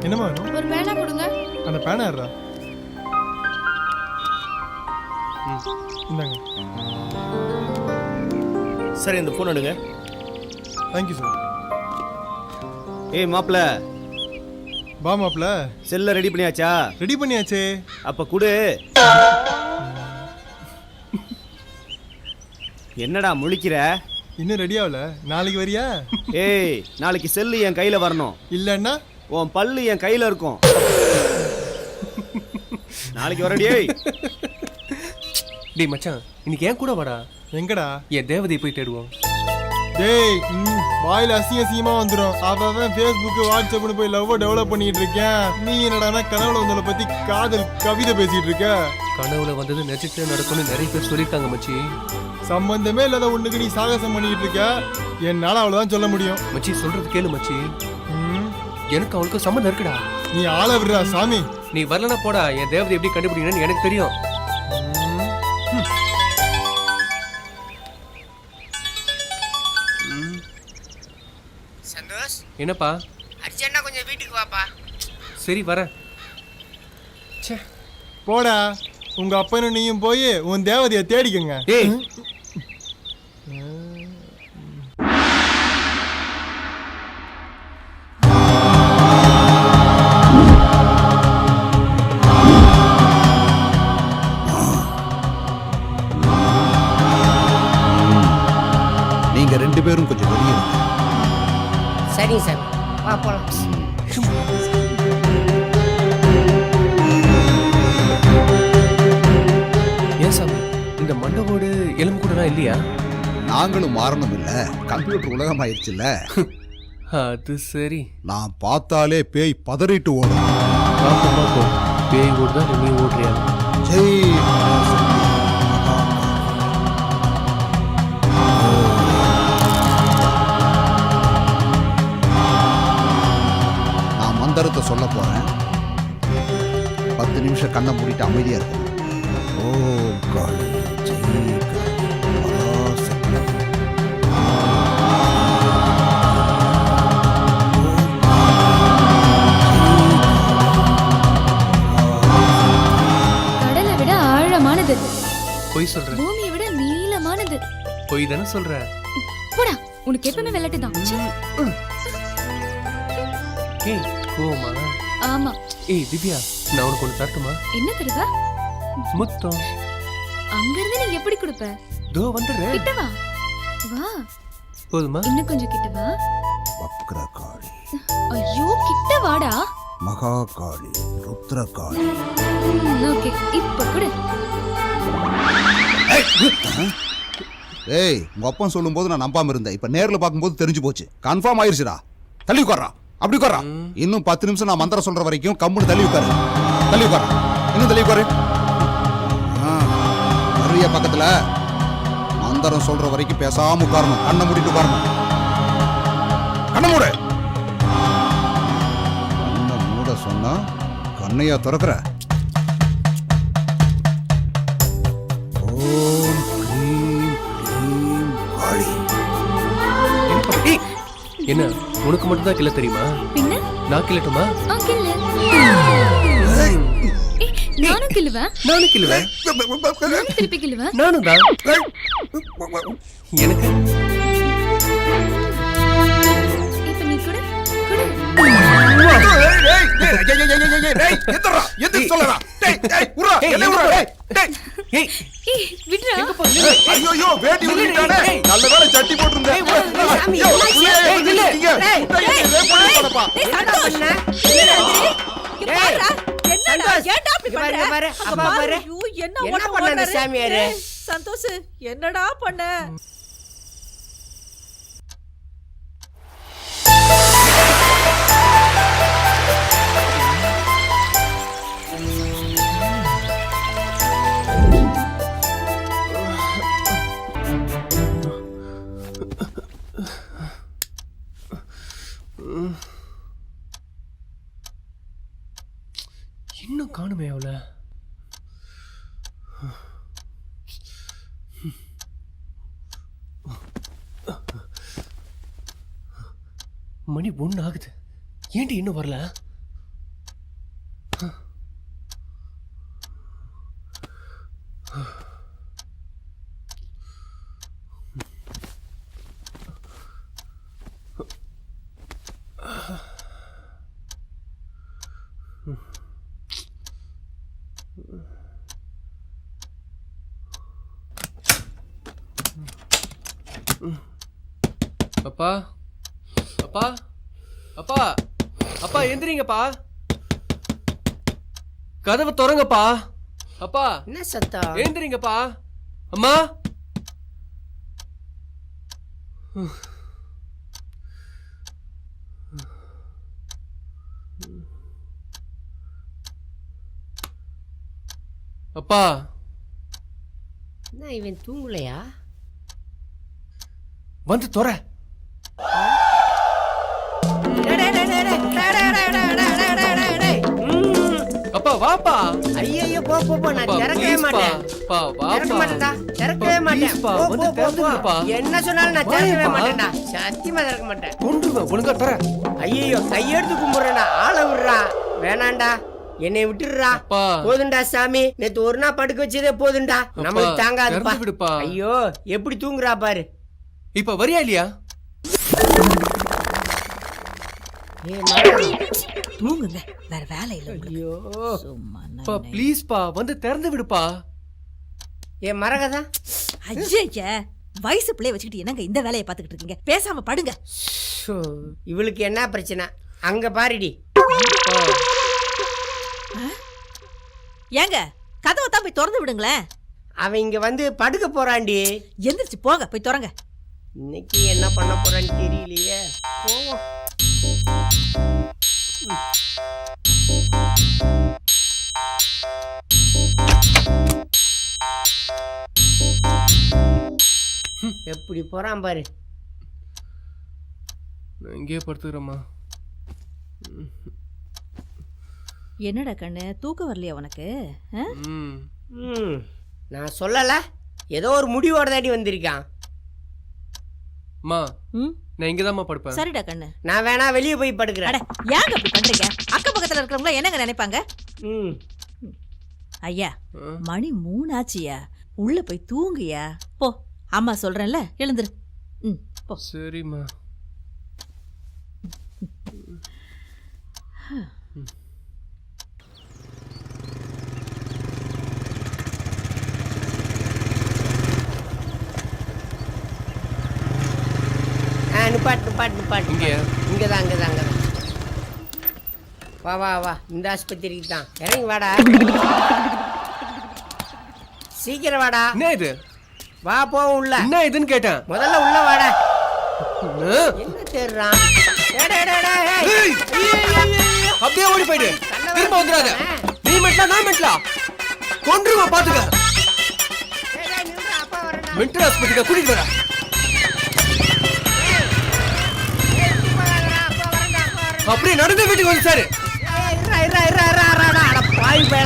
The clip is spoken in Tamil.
என்னமா வேணும்? ஒரு பேனா கொடுங்க. அந்த பேனா ஏறா. இந்தாங்க. சரி இந்த ஃபோன் எடுங்க. Thank you sir. ஏய் மாப்ள. பா மாப்ள. செல்ல ரெடி பண்ணியாச்சா? ரெடி பண்ணியாச்சே. அப்ப குடு. என்னடா முழிக்கிற? இன்னும் ரெடி ஆகல. நாளைக்கு வரியா? ஏய் நாளைக்கு செல்லு என் கையில வரணும். இல்லன்னா உன் பல்லு என் கையில இருக்கும். நாளைக்கு வரடி. டேய் மச்சான், இன்னைக்கு ஏன் கூட வாடா. எங்கடா? என் தேவதையை போய் தேடுவோம். டேய் வாயில அசிங்கமா வந்துடும். அவன் ஃபேஸ்புக் வாட்ஸ்அப்னு போய் லவ் டெவலப் பண்ணிட்டு இருக்கேன். நீ என்னடா கனவுல வந்ததை பத்தி காதல் கவிதை பேசிட்டு இருக்க? கனவுல வந்தது நிஜத்துல நடக்கும்னு நிறைய பேர் சொல்லியிருக்காங்க மச்சி. சம்பந்தமே இல்லாத ஒண்ணுக்கு நீ சாகசம் பண்ணிட்டு இருக்க. என்னால அவ்வளவுதான் சொல்ல முடியும். மச்சி சொல்றது கேளு மச்சி. எனக்கு அவளுக்கு சம்மந்தம் இருக்குடா. நீ ஆள விடுறா சாமி. நீ வரலனா போடா. என் தேவதை எப்படி கண்டுபிடிக்கணும்னு எனக்கு தெரியும். சந்தோஷ், என்னப்பா? அர்ஜென்ட்டா கொஞ்சம் வீட்டுக்கு வாப்பா. சரி வரேன். போடா. உங்க அப்பனும் நீயும் போய் உன் தேவதைய தேடிக்கங்க. ஏய் நீங்க ரெண்டு பேரும் கொஞ்சம் வெளியே இருங்க. சரிங்க சார், வா போலாம். ஏன் சாமி, இந்த மண்டபோடு எலும்பு கூடலாம் இல்லையா? நாங்களும் மாறணும் இல்ல, கம்ப்யூட்டர் உலகம் ஆயிடுச்சுல்ல. அது சரி. நான் பார்த்தாலே பேய் பதறிட்டு ஓடும். பாப்போம் பாப்போம், பேய் ஓடுதா நீ ஓடுறியா? ஜெய் நான் மந்திரத்தை சொல்ல போறேன். 10 நிமிஷம் கண்ணை மூடிட்டு அமைதியா இருக்கும். ஓம் காளி ஜெய் பராசக்தி. கடலை விட ஆழமானது, பொய் சொல்ற. பூமியை விட நீளமானது. பொய் தானே சொல்ற. போடா, உனக்கு எப்பவுமே விளையாட்டு தான். ஏய் போமா. ஆமா. ஏய் திவ்யா, நான் உனக்கு ஒன்று தரட்டுமா? என்ன தருவ? முத்தம். அங்க இருந்து நீ எப்படி கொடுப்ப? தோ வந்துடுறேன். கிட்ட வா. வா. போதுமா? இன்னும் கொஞ்சம் கிட்ட வா. வக்ரகாளி, ஐயோ கிட்ட வாடா. மகாகாளி, ருத்ரகாளி. ஓகே, இப்ப கொடு. ஏய், உங்க அப்பா சொல்லும்போது நான் நம்பாம இருந்தேன். இப்ப நேர்ல பார்க்கும்போது தெரிஞ்சு போச்சு. கன்ஃபார்ம் ஆயிருச்சுடா. தள்ளி உட்கார்றா. அப்படி உட்கார்றா. இன்னும் 10 நிமிஷம் நான் மந்திரம் சொல்ற வரைக்கும் கம்முன்னு தள்ளி உட்காரு. தள்ளி உட்காரு. இன்னும் தள்ளி உட்காரு. நிறைய பக்கத்துல மந்திரம் சொல்ற வரைக்கும் பேசாம உட்காரணும். கண்ணை மூடிட்டு உட்காரணும். கண்ணை மூடு. கண்ணை மூட சொன்னா கண்ணையா திறக்கிற? ஓம் க்ரீம் க்ரீம் காளி. என்ன உனக்கு மட்டும் தான் கிள்ள தெரியுமா? பின்ன நான் கிள்ளட்டுமா? கிள்ளு. நானும் கிள்ளுவேன். நானும் கிள்ளுவேன். நானும் திருப்பி கிள்ளுவேன். நானும் தான். எனக்கு இப்ப நீ கொடு. கொடு. விட்றா. ஐயோ வேட்டி உருட்டிட்டானே. நல்ல வேளை சட்டி போட்டுருந்தேன். சந்தோஷ், என்னடா பண்ண? இன்னும் காணுமே அவளை. மணி 1 ஆகுது. ஏன்டி இன்னும் வரல? அப்பா அப்பா அப்பா அப்பா எந்திரிங்கப்பா, கதவை திறங்கப்பா. அப்பா என்ன சத்தம்? எழுந்திரிங்கப்பா. அம்மா அப்பா என்ன இவன் தூங்கலையா? வந்து தொற. அப்பா வாப்பா. ஐயோ போ போ போ, நான் அப்பா, திறக்கவே please பா. மாட்டேன். பா, திறக்க வாப்பா. மாட்டேன்டா, திறக்கவே பா, மாட்டேன். please பா, போ, வந்து போ, போ, திறந்து போ. விடுப்பா. என்ன சொன்னாலும் நான் திறக்கவே வாயேப்பா. மாட்டேன்டா, சத்தியமா திறக்க மாட்டேன். கொன்றுவேன், ஒழுங்கா தர. ஐயோ கையெடுத்து கும்பிடுறேன்டா, ஆளை விடுறா. வேணாண்டா, என்னை விட்டுடுறா. அப்பா. போதுண்டா சாமி, நேத்து ஒரு நாள் படுக்க வச்சதே போதுண்டா, நம்மளுக்கு தாங்காதுப்பா. திறந்து விடுப்பா. ஐயோ எப்படி தூங்குறா பாரு. இப்ப வரியா இல்லையா? தூங்குங்க, வேற வேலை இல்ல உங்களுக்கு. ஐயோ சும்மா அப்பா ப்ளீஸ் பா, வந்து திறந்து விடுப்பா. ஏன் மரகதா? ஐயா, வயசு பிள்ளைய வச்சுக்கிட்டு என்னங்க இந்த வேலையை பார்த்துக்கிட்டு இருக்கீங்க? பேசாம படுங்க. ஷோ, இவளுக்கு என்ன பிரச்சனை? அங்க பாருடி. ஏங்க கதவை தான் போய் திறந்து விடுங்களேன். அவன் இங்க வந்து படுக்க போறான்டி. எந்திரிச்சு போங்க, போய் திறங்க. இன்னைக்கு என்ன பண்ண போறான்னு தெரியலையே. போவோம். எப்படி போறான் பாரு. நான் இங்கேயே படுத்துக்கிறேம்மா. என்னடா கண்ணு, தூக்கம் வரலையா உனக்கு? ம். ம், நான் சொல்லல, ஏதோ ஒரு முடிவோட தாடி வந்திருக்கான். அம்மா ம், நான் இங்கதாம்மா படுப்பேன். சரிடா கண்ணு. நான் வேணா வெளியே போய் படுக்கிறேன். அட ஏங்க அப்படி பண்றீங்க? அக்கம் பக்கத்துல இருக்கிறவங்க என்னங்க நினைப்பாங்க? ம், ஐயா, மணி 3 ஆச்சியா, உள்ள போய் தூங்குயா. போ, அம்மா சொல்றேன்ல, எழுந்துரு. ம், போ. சரிம்மா. நிப்பாட்டு நிப்பாட்டு நிப்பாட்டு. இங்கேயா? இங்கதான் அங்கதான் அங்கதான். வா வா வா, இந்த ஆஸ்பத்திரிக்கு தான். இறங்கி வாடா, சீக்கிரம் வாடா. என்ன இது? வா போவோம் உள்ள. என்ன இதுன்னு கேட்டேன். முதல்ல உள்ள வாடா. என்ன? என்ன தேடுறான்? டேய், டேய், டேய், டேய், ஏய். ஏய்! அப்படியே ஓடி போயிடு. திரும்ப வந்துடாத. நீ மெட்லா, நான் மெட்லா. கொன்றுவா பாத்துக்க. டேய், டேய், நில்றா, அப்பா வரேன்டா. மென்டல் ஹாஸ்பிட்டலுக்கு கூட்டிட்டு வர. ஏய், சும்மா வாடா, அப்பா வரேன்டா, அப்பா வரேன்டா. அப்படியே நடந்து வீட்டுக்கு வந்து சாரு. ஏய், இருடா, இருடா, இருடா, இருடா, இருடா, இருடா. அட பாவி பயலா.